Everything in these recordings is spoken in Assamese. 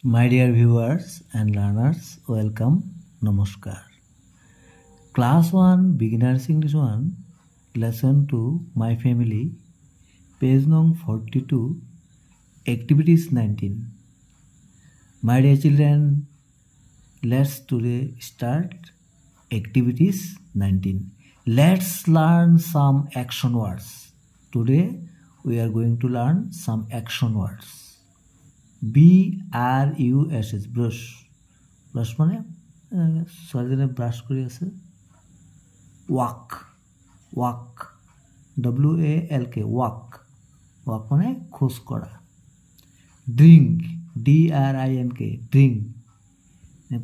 My dear viewers and learners, welcome, Namaskar. Class 1, Beginners English 1, Lesson 2, My Family, page number 42, Activities 19. My dear children, let's today start Activities 19. Let's learn some action words. Today we are going to learn some action words. BRUSH, brush. Brush মানে ছোৱালীজনে ব্ৰাছ কৰি আছে. walk, walk, WALK, walk, walk মানে খোজ কৰা. drink, DRINK, drink,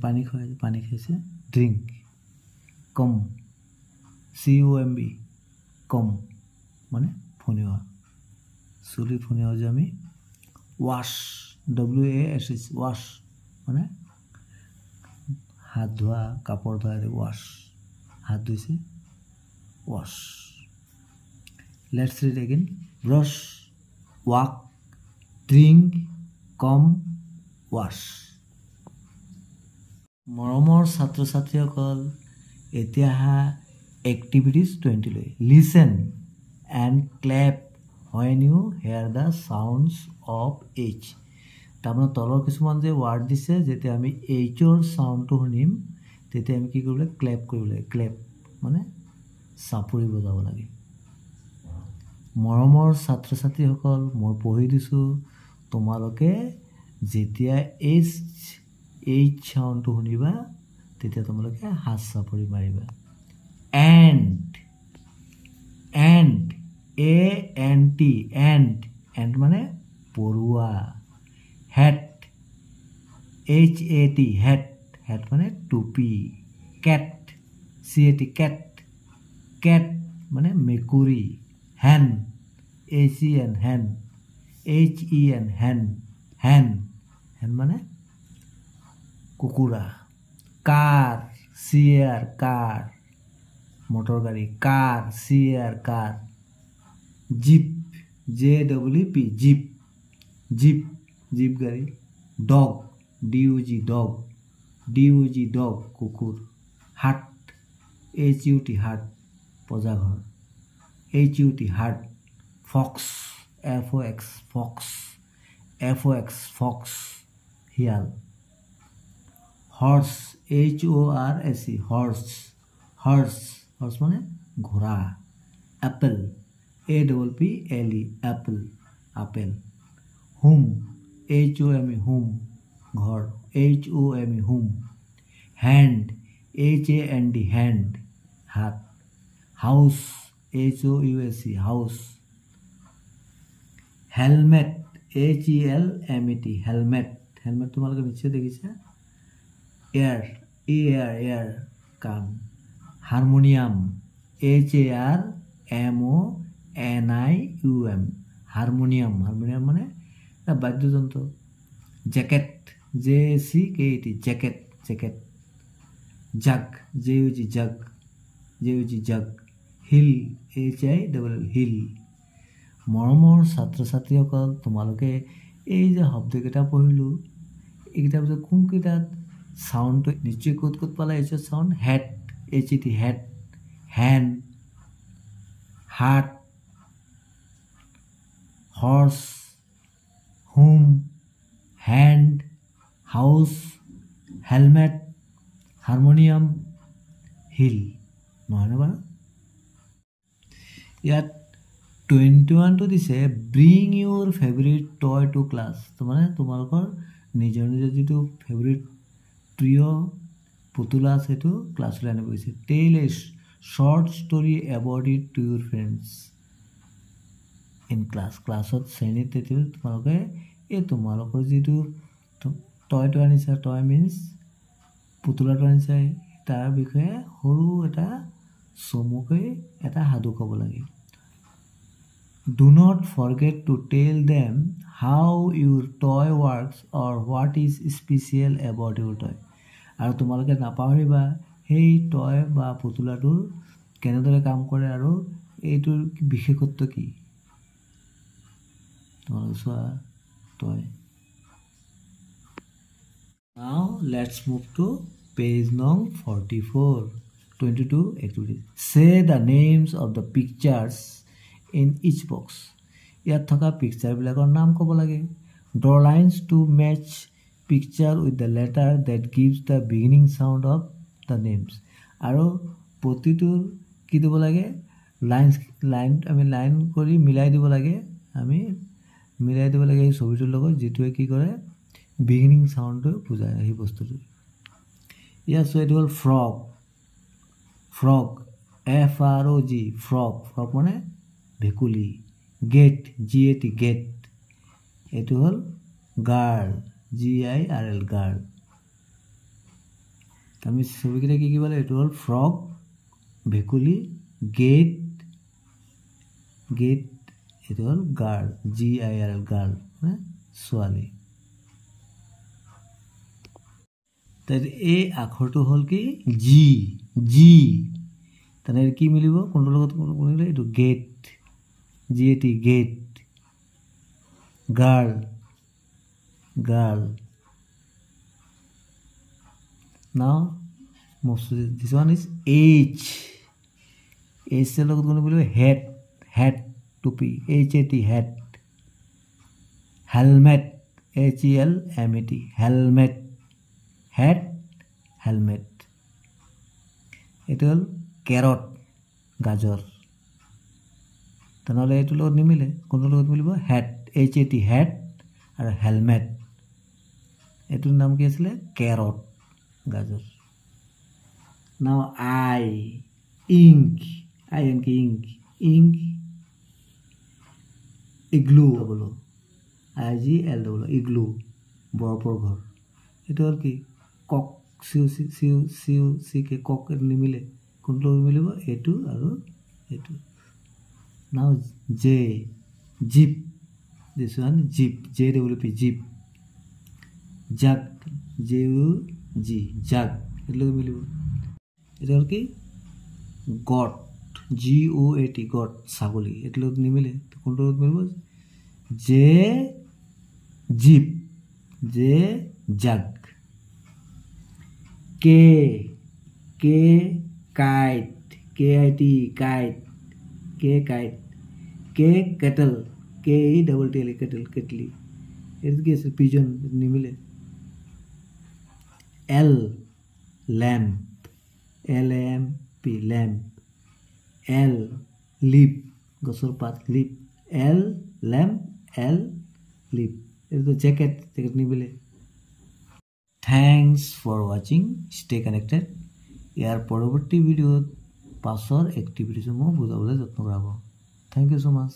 পানী খাইছে, drink. come, COMB, come মানে ফোনিওৱা, চুলি ফোনিওৱা যে আমি. wash, WASH, wash মানে হাত ধোৱা, কাপোৰ ধোৱা, wash, হাত ধুইছে, wash. Let's read again. brush, walk, drink, come, wash. মৰমৰ ছাত্ৰ ছাত্ৰীসকল, এতিয়া activities 20 লৈ. listen and clap when you hear the sounds of H. তাৰমানে তলৰ কিছুমান যে ৱাৰ্ড দিছে, যেতিয়া আমি Hৰ চাউণ্ডটো শুনিম তেতিয়া আমি কি কৰিব লাগে? ক্লেপ কৰিব লাগে. ক্লেপ মানে চাপৰি বজাব লাগে. মৰমৰ ছাত্ৰ ছাত্ৰীসকল, মই পঢ়ি দিছোঁ, তোমালোকে যেতিয়া H চাউণ্ডটো শুনিবা তেতিয়া তোমালোকে হাত চাপৰি মাৰিবা. and ANT, and মানে পৰুৱা. hat, HAT, hat মানে টুপি. cat, CAT, cat মানে মেকুৰী. hen, HEN, hen, hen মানে কুকুৰা. car, CAR, মটৰ গাড়ী. car, CAR. Jeep, JEEP, jeep গাড়ী. dog, DOG, কুকুৰ. হাট, HUT, হাট পজাঘৰ. HUT, হাট. fox, FOX, শিয়াল. horse, HORSE, horse মানে ঘোঁৰা. apple, APPLE, apple, apple. home, HOME, home, ঘৰ. HOME, home. hand, HAND, hand, হাত. house, HOUSE, house. helmet, HELMET, helmet তোমালোকে নিশ্চয় দেখিছা. air কাণ. হাৰমনিয়াম, HARMONIUM, হাৰমনিয়াম মানে এটা বাদ্যযন্ত্ৰ. Jacket, JACKET, jacket. Jug, jug. Hill, HILL, hill. মৰমৰ ছাত্ৰ ছাত্ৰীসকল, তোমালোকে এই যে শব্দকেইটা পঢ়িলোঁ, এইকেইটাৰ ভিতৰত কোনকেইটাত চাউণ্ডটো নিশ্চয় ক'ত পালা? এইচৰ sound. Head, HET, head. Hand, heart, horse, home, hand, house, helmet, harmonium, hill. নহয়নে বাৰু? ইয়াত 21টো দিছে, bring your favourite toy to class. মানে তোমালোকৰ নিজৰ যিটো ফেভৰেট প্ৰিয় পুতলা আছে সেইটো ক্লাছলৈ আনিব গৈছে. Tell a short story about it to your friends in ক্লাছত শ্ৰেণীত তেতিয়া তোমালোকে এই তোমালোকৰ যিটো টয়টো আনিছা, টয় মিনছ পুতলাটো আনিছা, তাৰ বিষয়ে সৰু এটা চমুকৈ এটা সাধু ক'ব লাগে. Do not forget to tell them how your toy works or what is special about your toy. আৰু তোমালোকে নাপাহৰিবা সেই টয় বা পুতলাটোৰ কেনেদৰে কাম কৰে আৰু এইটোৰ বিশেষত্ব কি. তোমালোকে চোৱা toy Now let's move to page nong 44. 22 activities. Say the names of the pictures in each box. ইয়াত থকা পিকচাৰবিলাকৰ নাম ক'ব লাগে. Draw lines to match picture with the letter that gives the beginning sound of the names. আৰু প্ৰতিটোৰ কি দিব লাগে? আমি লাইন কৰি মিলাই দিব লাগে. এই ছবিটোৰ লগত যিটোৱে কি কৰে বিগিনিং সাউন্ডটো বুজায় এই বস্তুটো. ইয়াত এইটো হ'ল ফ্ৰগ. FROG ফ্ৰগ মানে ভেকুলী. Gate GAT gate. এইটো হ'ল গাৰ্ল GIRL গাৰ্ল. আমি ছবিকেইটা কি কি লাগে? এইটো হ'ল ফ্ৰগ, ভেকুলী, গেট. এইটো হ'ল গাৰ্ল GIRL গাৰ্ল মানে ছোৱালী. এই আখৰটো হ'ল কি জি. তেনে কি মিলিব? কোনটোৰ লগত মিলিলে? এইটো gate GAT gate. Girl. Now this one is H. H এর লগত কোন বলবো? hat টুপি HAT hat. helmet HELMET helmet. hat helmet. এটা হল ক্যারট গাজর. তাহলে এইটো লগত নিমিলে. কোনটোৰ লগত মিলিব? hat HAT hat আৰু হেলমেট. এইটোৰ নাম কি আছিলে? ক্যাৰট গাজৰ. নাও ink ইগলু বলো IGL ইগলু বৰফৰ ঘৰ. এইটো হ'ল কি? কক চিউ কে কক. এইটো নিমিলে. কোনটো মিলিব? এইটো আৰু এইটো. Now jeep. This one jeep JWP jeep. Jug JUG jug. এইটো মিলিব. এটা হ'ল কি? গট GOAT গট ছাগলী. এইটো লগত নিমিলে. কোনটো লগত মিলিব? Zip jug. K kite KIT kite. Kettle KETTL kettle. এইটো কি আছে? পিজন. নিমিলে. Lamp LAMP lamp. লিপ গছৰ পাত লিপ. Lamp lip. এইটো জ্যাকেট নিমিলে. Thanks for watching. Stay connected. ইয়াৰ পৰৱৰ্তী ভিডিঅ'ত পাছৰ এক্টিভিটিসমূহ বুজাবলৈ যত্ন কৰাব. Thank you so mass.